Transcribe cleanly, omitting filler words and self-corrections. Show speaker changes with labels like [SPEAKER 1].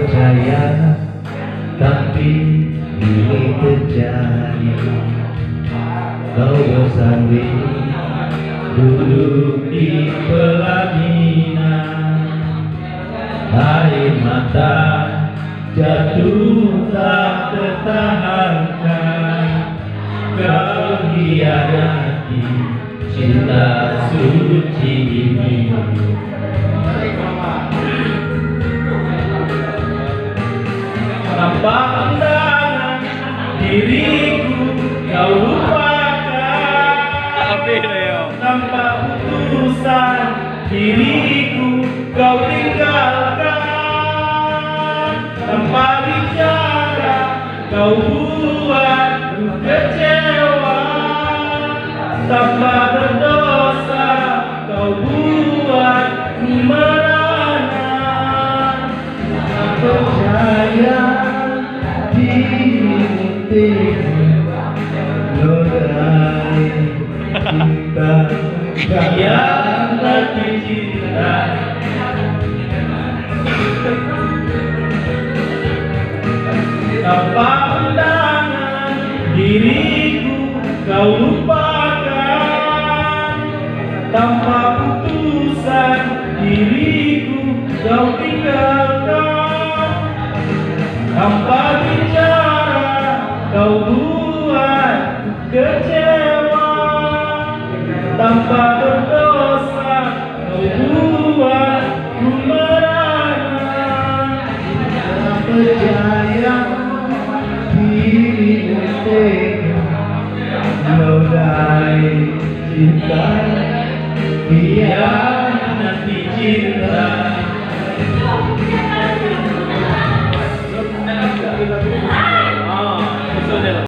[SPEAKER 1] percaya, tapi ini terjadi. Kau bersanding duduk di pelaminan, air mata jatuh tak tertahankan. Kau hianati cinta suci ini. Tanpa undangan diriku kau lupakan, tanpa putusan diriku kau tinggalkan, tanpa bicara kau buat kecewa, tanpa berdosa kau buat merana. Percaya nodai cinta, hianati cinta. Tanpa undangan diriku kau lupakan, tanpa putusan diriku kau tinggalkan, tanpa bicara kau buat kecewa, tanpa berdosa kau buat merana. Percaya dirimu tega nodai cinta, hianati cinta.